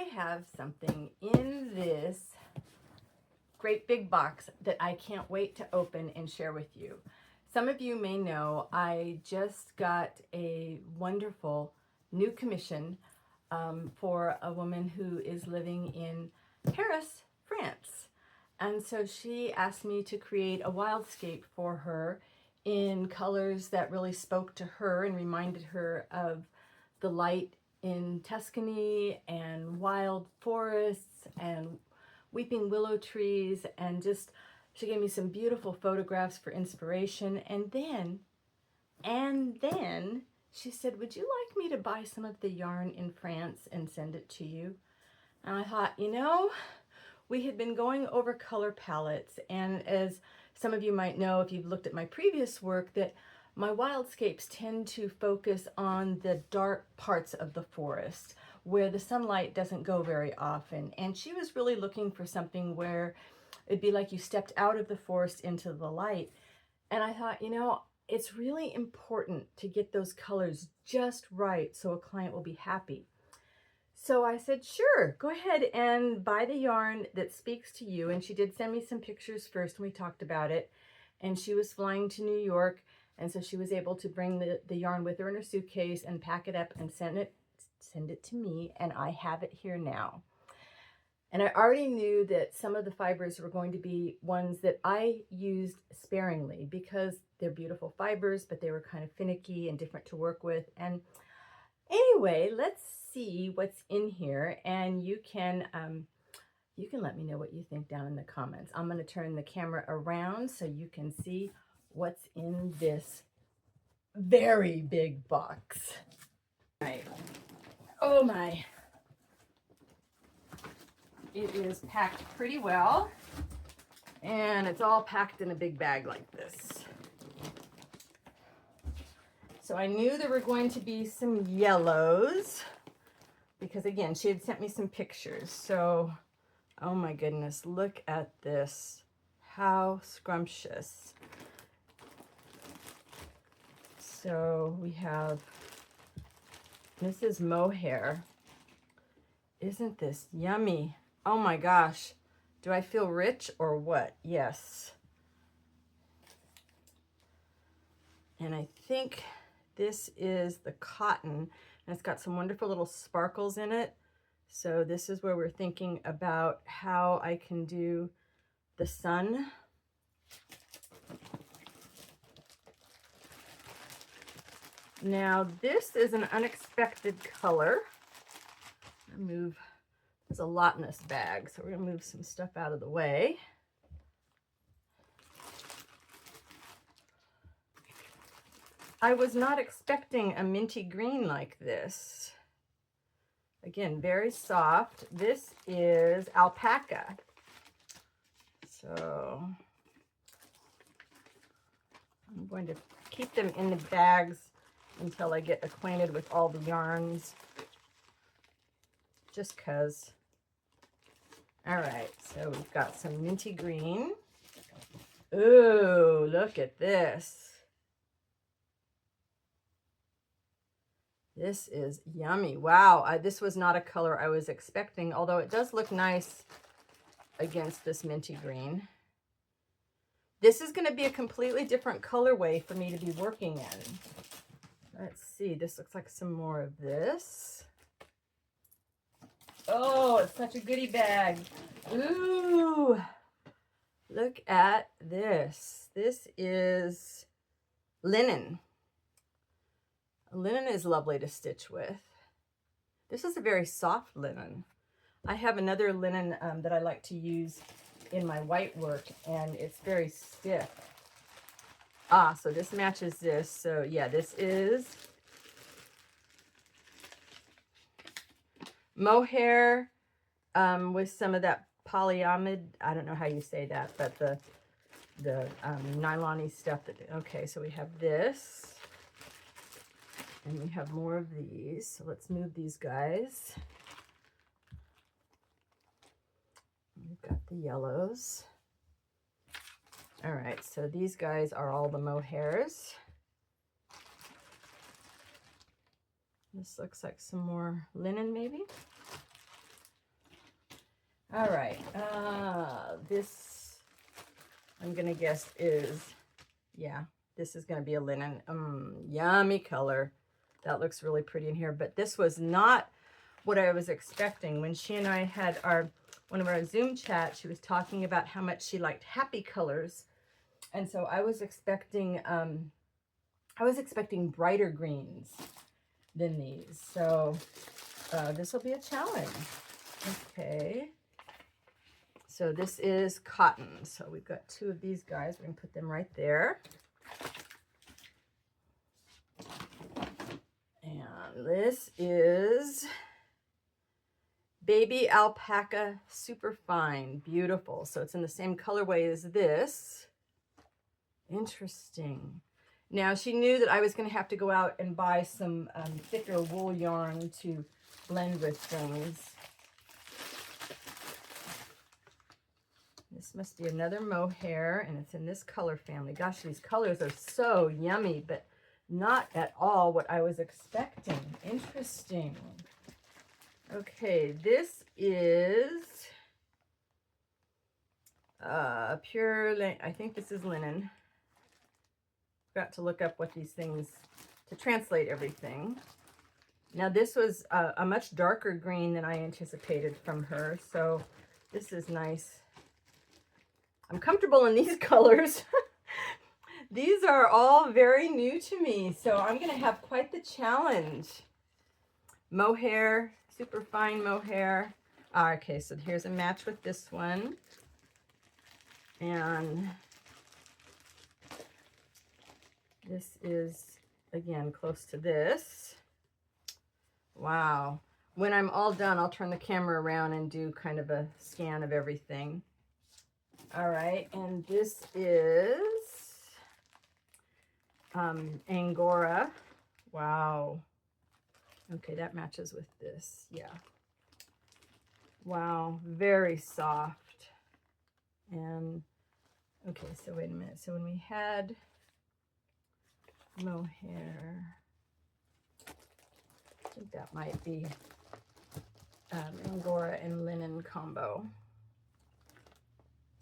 have something in this great big box that I can't wait to open and share with you. Some of you may know I just got a wonderful new commission for a woman who is living in Paris, France. And so she asked me to create a wildscape for her in colors that really spoke to her and reminded her of the light in Tuscany and wild forests and weeping willow trees, and just she gave me some beautiful photographs for inspiration. And then she said, would you like me to buy some of the yarn in France and send it to you? And I thought, you know, we had been going over color palettes, and as some of you might know if you've looked at my previous work, that my wildscapes tend to focus on the dark parts of the forest where the sunlight doesn't go very often. And she was really looking for something where it'd be like you stepped out of the forest into the light. And I thought, you know, it's really important to get those colors just right so a client will be happy. So I said, sure, go ahead and buy the yarn that speaks to you. And she did send me some pictures first, and we talked about it. And she was flying to New York, and so she was able to bring the yarn with her in her suitcase and pack it up and send it to me, and I have it here now. And I already knew that some of the fibers were going to be ones that I used sparingly because they're beautiful fibers, but they were kind of finicky and different to work with. And anyway, let's see what's in here, and you can let me know what you think down in the comments. I'm going to turn the camera around so you can see what's in this very big box. All right. Oh my. It is packed pretty well, and it's all packed in a big bag like this. So I knew there were going to be some yellows because, again, she had sent me some pictures. So, oh my goodness, look at this. How scrumptious. So we have, this is Mohair. Isn't this yummy? Oh my gosh. Do I feel rich or what? Yes. And I think this is the cotton, and it's got some wonderful little sparkles in it. So this is where we're thinking about how I can do the sun. Now this is an unexpected color. There's a lot in this bag, so we're gonna move some stuff out of the way. I was not expecting a minty green like this. Again, very soft. This is Alpaca. So I'm going to keep them in the bags until I get acquainted with all the yarns, just because. All right, so we've got some minty green. Ooh, look at this. This is yummy. Wow, this was not a color I was expecting, although it does look nice against this minty green. This is going to be a completely different colorway for me to be working in. Let's see, this looks like some more of this. Oh, it's such a goodie bag. Ooh, look at this. This is linen. Linen is lovely to stitch with. This is a very soft linen. I have another linen that I like to use in my white work, and it's very stiff. Ah, so this matches this. So yeah, this is Mohair with some of that polyamide. I don't know how you say that, but the nylon-y stuff. Okay, so we have this. And we have more of these. So let's move these guys. We've got the yellows. All right, so these guys are all the mohairs. This looks like some more linen maybe. All right. This, I'm going to guess is, yeah, this is going to be a linen. Yummy color. That looks really pretty in here. But this was not what I was expecting. When she and I had one of our Zoom chats, she was talking about how much she liked happy colors. And so I was expecting brighter greens than these. So this will be a challenge. Okay. So this is cotton. So we've got two of these guys. We're going to put them right there. And this is Baby Alpaca Super Fine. Beautiful. So it's in the same colorway as this. Interesting. Now she knew that I was going to have to go out and buy some thicker wool yarn to blend with things. This must be another mohair, and it's in this color family. Gosh, these colors are so yummy, but not at all what I was expecting. Interesting. Okay, this is pure linen. I think this is linen. Got to look up what these things, to translate everything. Now this was a much darker green than I anticipated from her, so this is nice. I'm comfortable in these colors. These are all very new to me, so I'm going to have quite the challenge. Mohair, super fine mohair. Okay, so here's a match with this one. And this is, again, close to this. Wow. When I'm all done, I'll turn the camera around and do kind of a scan of everything. All right, and this is Angora. Wow. Okay, that matches with this. Yeah. Wow, very soft. And okay, so wait a minute. So when we had mohair, I think that might be Angora and linen combo.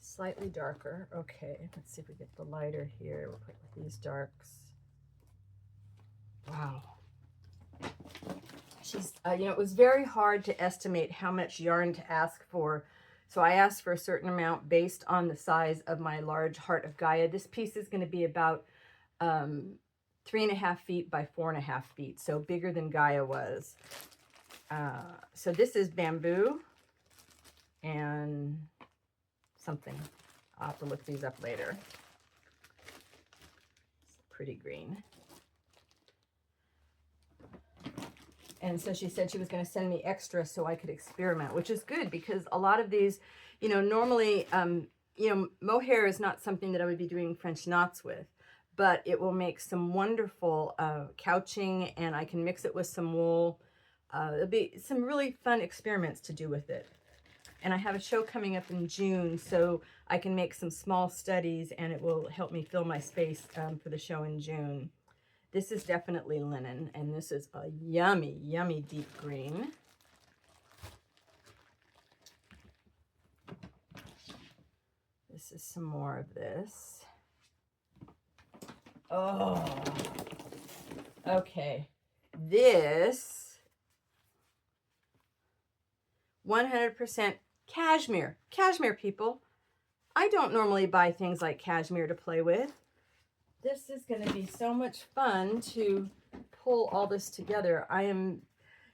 Slightly darker. Okay, let's see if we get the lighter here. We'll put these darks. Wow. She's, you know, it was very hard to estimate how much yarn to ask for. So I asked for a certain amount based on the size of my large Heart of Gaia. This piece is going to be about 3.5 feet by 4.5 feet. So bigger than Gaia was. So this is bamboo and something. I'll have to look these up later. It's pretty green. And so she said she was going to send me extra so I could experiment, which is good because a lot of these, you know, normally, you know, mohair is not something that I would be doing French knots with, but it will make some wonderful couching, and I can mix it with some wool. There'll be some really fun experiments to do with it. And I have a show coming up in June, so I can make some small studies, and it will help me fill my space for the show in June. This is definitely linen, and this is a yummy, yummy deep green. This is some more of this. Oh, okay. This 100% cashmere. Cashmere, people. I don't normally buy things like cashmere to play with. This is going to be so much fun to pull all this together. I am,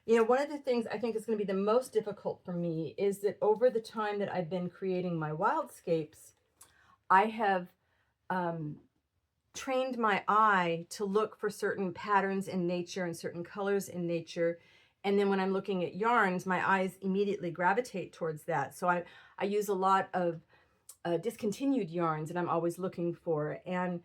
you know, one of the things I think is going to be the most difficult for me is that over the time that I've been creating my wildscapes, I have trained my eye to look for certain patterns in nature and certain colors in nature. And then when I'm looking at yarns, my eyes immediately gravitate towards that. So I use a lot of discontinued yarns that I'm always looking for. And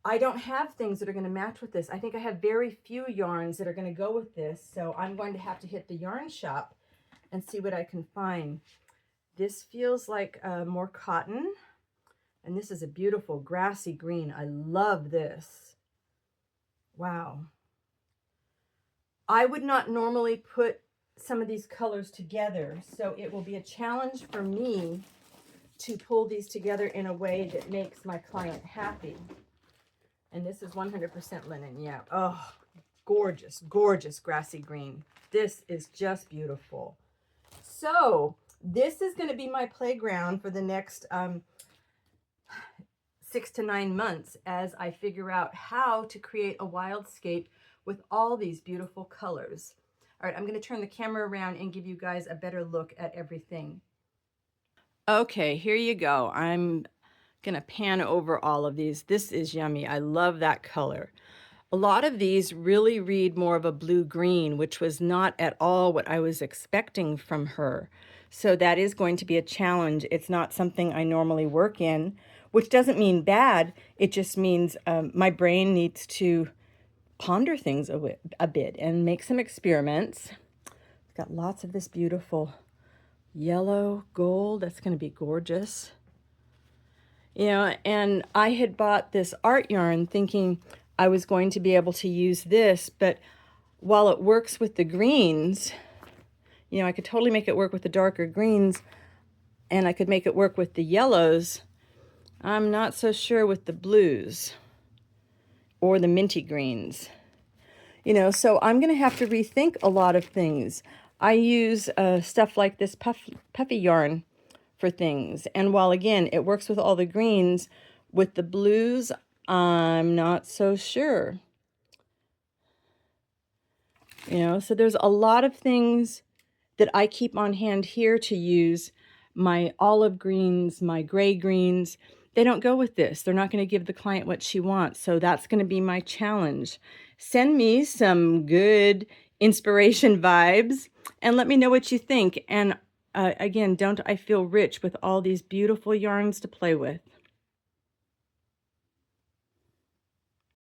I don't have things that are going to match with this. I think I have very few yarns that are going to go with this. So I'm going to have to hit the yarn shop and see what I can find. This feels like more cotton. And this is a beautiful grassy green. I love this. Wow. I would not normally put some of these colors together. So it will be a challenge for me to pull these together in a way that makes my client happy. And this is 100% linen. Yeah. Oh, gorgeous, gorgeous grassy green. This is just beautiful. So this is going to be my playground for the next 6 to 9 months as I figure out how to create a wildscape with all these beautiful colors. All right, I'm going to turn the camera around and give you guys a better look at everything. Okay, here you go. I'm going to pan over all of these. This is yummy. I love that color. A lot of these really read more of a blue-green, which was not at all what I was expecting from her. So that is going to be a challenge. It's not something I normally work in, which doesn't mean bad. It just means my brain needs to ponder things a bit and make some experiments. I've got lots of this beautiful yellow gold. That's going to be gorgeous. You know, and I had bought this art yarn thinking I was going to be able to use this, but while it works with the greens, you know, I could totally make it work with the darker greens, and I could make it work with the yellows. I'm not so sure with the blues or the minty greens. You know, so I'm going to have to rethink a lot of things. I use stuff like this puffy yarn for things. And while, again, it works with all the greens, with the blues, I'm not so sure. You know, so there's a lot of things that I keep on hand here to use. My olive greens, my gray greens, they don't go with this. They're not going to give the client what she wants. So that's going to be my challenge. Send me some good inspiration vibes and let me know what you think. And again, don't I feel rich with all these beautiful yarns to play with?